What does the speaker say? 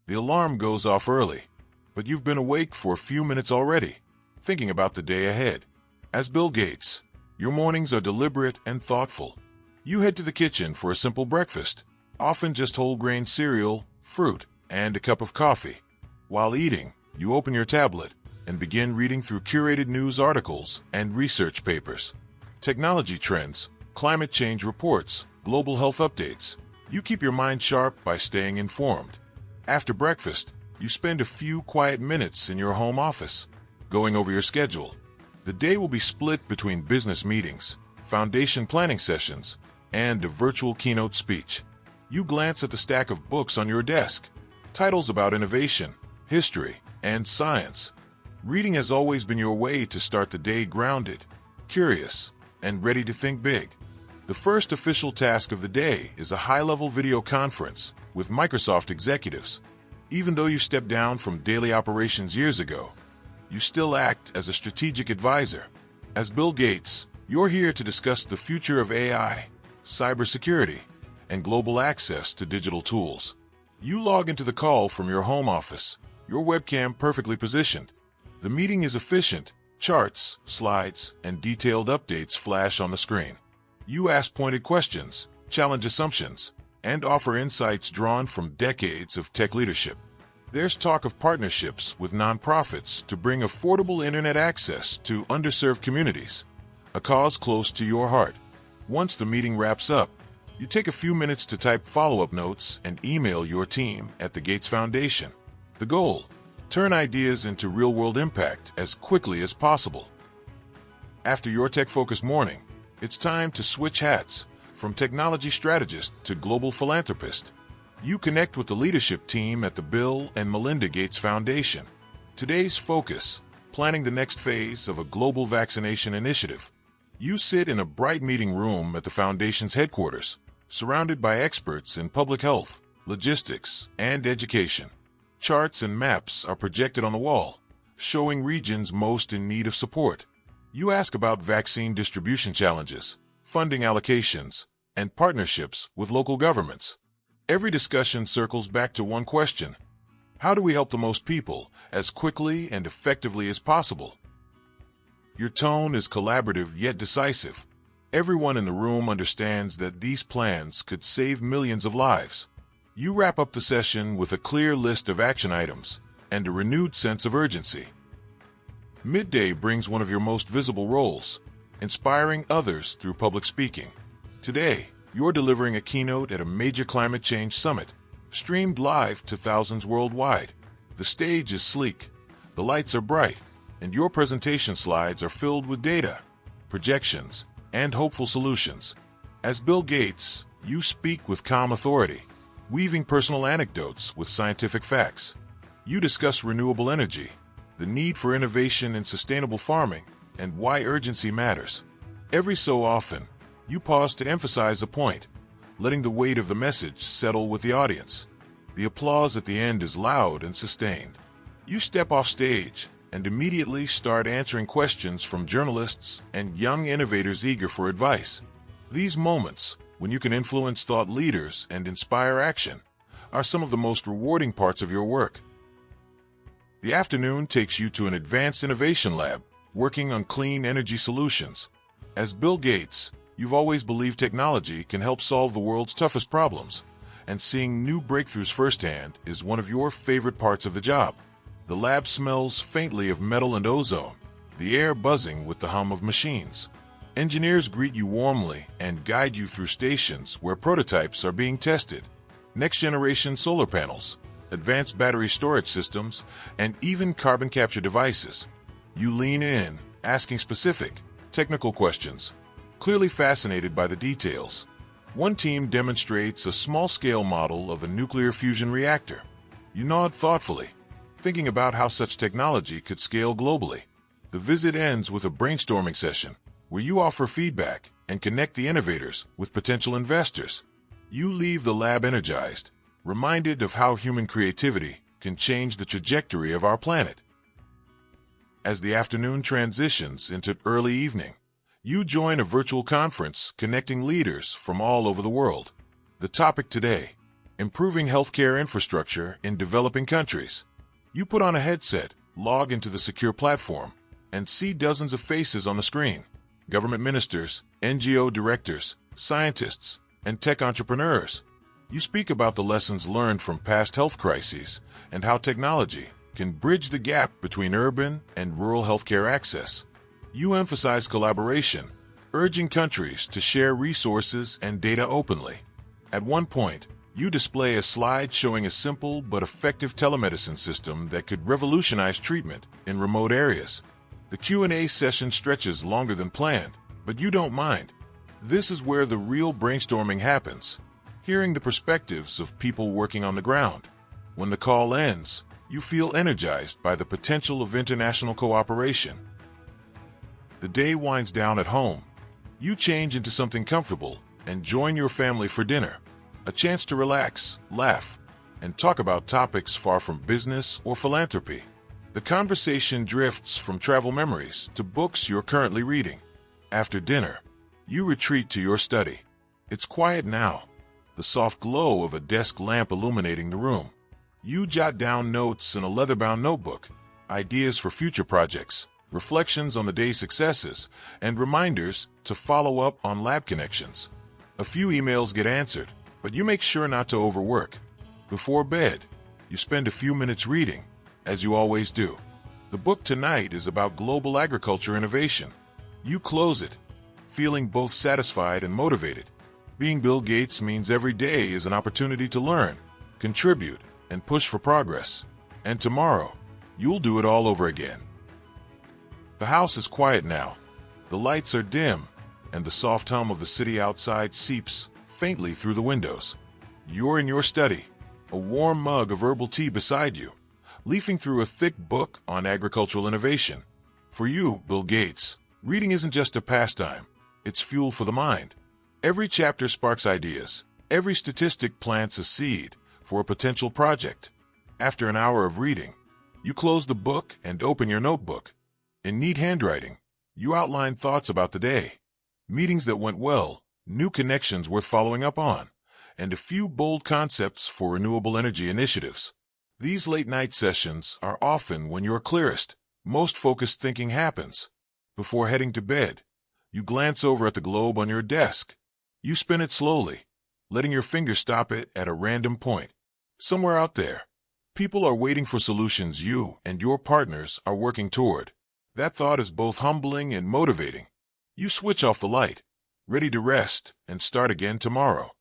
The alarm goes off early, but you've been awake for a few minutes already, thinking about the day ahead. As Bill Gates, your mornings are deliberate and thoughtful. You head to the kitchen for a simple breakfast, often just whole grain cereal, fruit, and a cup of coffee. While eating, you open your tablet and begin reading through curated news articles and research papers. Technology trends, climate change reports, global health updates. You keep your mind sharp by staying informed. After breakfast, you spend a few quiet minutes in your home office, going over your schedule. The day will be split between business meetings, foundation planning sessions, and a virtual keynote speech. You glance at the stack of books on your desk, titles about innovation, history, and science. Reading has always been your way to start the day grounded, curious, and ready to think big. The first official task of the day is a high-level video conference with Microsoft executives. Even though you stepped down from daily operations years ago, you still act as a strategic advisor. As Bill Gates, you're here to discuss the future of AI, cybersecurity, and global access to digital tools. You log into the call from your home office, your webcam perfectly positioned. The meeting is efficient. Charts, slides, and detailed updates flash on the screen. You ask pointed questions, challenge assumptions, and offer insights drawn from decades of tech leadership. There's talk of partnerships with nonprofits to bring affordable internet access to underserved communities, a cause close to your heart. Once the meeting wraps up, you take a few minutes to type follow-up notes and email your team at the Gates Foundation. The goal: turn ideas into real-world impact as quickly as possible. After your tech-focused morning, it's time to switch hats from technology strategist to global philanthropist. You connect with the leadership team at the Bill and Melinda Gates Foundation. Today's focus: planning the next phase of a global vaccination initiative. You sit in a bright meeting room at the foundation's headquarters, surrounded by experts in public health, logistics, and education. Charts and maps are projected on the wall, showing regions most in need of support. You ask about vaccine distribution challenges, funding allocations, and partnerships with local governments. Every discussion circles back to one question: how do we help the most people as quickly and effectively as possible? Your tone is collaborative yet decisive. Everyone in the room understands that these plans could save millions of lives. You wrap up the session with a clear list of action items and a renewed sense of urgency. Midday brings one of your most visible roles, inspiring others through public speaking. Today, you're delivering a keynote at a major climate change summit, streamed live to thousands worldwide. The stage is sleek, the lights are bright, and your presentation slides are filled with data, projections, and hopeful solutions. As Bill Gates, you speak with calm authority, weaving personal anecdotes with scientific facts. You discuss renewable energy, the need for innovation in sustainable farming, and why urgency matters. Every so often, you pause to emphasize a point, letting the weight of the message settle with the audience. The applause at the end is loud and sustained. You step off stage and immediately start answering questions from journalists and young innovators eager for advice. These moments, when you can influence thought leaders and inspire action, are some of the most rewarding parts of your work. The afternoon takes you to an advanced innovation lab, working on clean energy solutions. As Bill Gates, you've always believed technology can help solve the world's toughest problems, and seeing new breakthroughs firsthand is one of your favorite parts of the job. The lab smells faintly of metal and ozone, the air buzzing with the hum of machines. Engineers greet you warmly and guide you through stations where prototypes are being tested. Next-generation solar panels, advanced battery storage systems, and even carbon capture devices. You lean in, asking specific, technical questions, clearly fascinated by the details. One team demonstrates a small-scale model of a nuclear fusion reactor. You nod thoughtfully, thinking about how such technology could scale globally. The visit ends with a brainstorming session, where you offer feedback and connect the innovators with potential investors. You leave the lab energized, reminded of how human creativity can change the trajectory of our planet. As the afternoon transitions into early evening, you join a virtual conference connecting leaders from all over the world. The topic today: improving healthcare infrastructure in developing countries. You put on a headset, log into the secure platform, and see dozens of faces on the screen. Government ministers, NGO directors, scientists, and tech entrepreneurs. You speak about the lessons learned from past health crises and how technology can bridge the gap between urban and rural healthcare access. You emphasize collaboration, urging countries to share resources and data openly. At one point, you display a slide showing a simple but effective telemedicine system that could revolutionize treatment in remote areas. The Q&A session stretches longer than planned, but you don't mind. This is where the real brainstorming happens, hearing the perspectives of people working on the ground. When the call ends, you feel energized by the potential of international cooperation. The day winds down at home. You change into something comfortable and join your family for dinner, a chance to relax, laugh, and talk about topics far from business or philanthropy. The conversation drifts from travel memories to books you're currently reading. After dinner, you retreat to your study. It's quiet now, the soft glow of a desk lamp illuminating the room. You jot down notes in a leather-bound notebook, ideas for future projects, reflections on the day's successes, and reminders to follow up on lab connections. A few emails get answered, but you make sure not to overwork. Before bed, you spend a few minutes reading, as you always do. The book tonight is about global agriculture innovation. You close it, feeling both satisfied and motivated. Being Bill Gates means every day is an opportunity to learn, contribute, and push for progress. And tomorrow, you'll do it all over again. The house is quiet now. The lights are dim, and the soft hum of the city outside seeps faintly through the windows. You're in your study, a warm mug of herbal tea beside you, leafing through a thick book on agricultural innovation. For you, Bill Gates, reading isn't just a pastime, it's fuel for the mind. Every chapter sparks ideas. Every statistic plants a seed for a potential project. After an hour of reading, you close the book and open your notebook. In neat handwriting, you outline thoughts about the day, meetings that went well, new connections worth following up on, and a few bold concepts for renewable energy initiatives. These late-night sessions are often when you're clearest, most focused thinking happens. Before heading to bed, you glance over at the globe on your desk. You spin it slowly, letting your finger stop it at a random point. Somewhere out there, people are waiting for solutions you and your partners are working toward. That thought is both humbling and motivating. You switch off the light, ready to rest and start again tomorrow.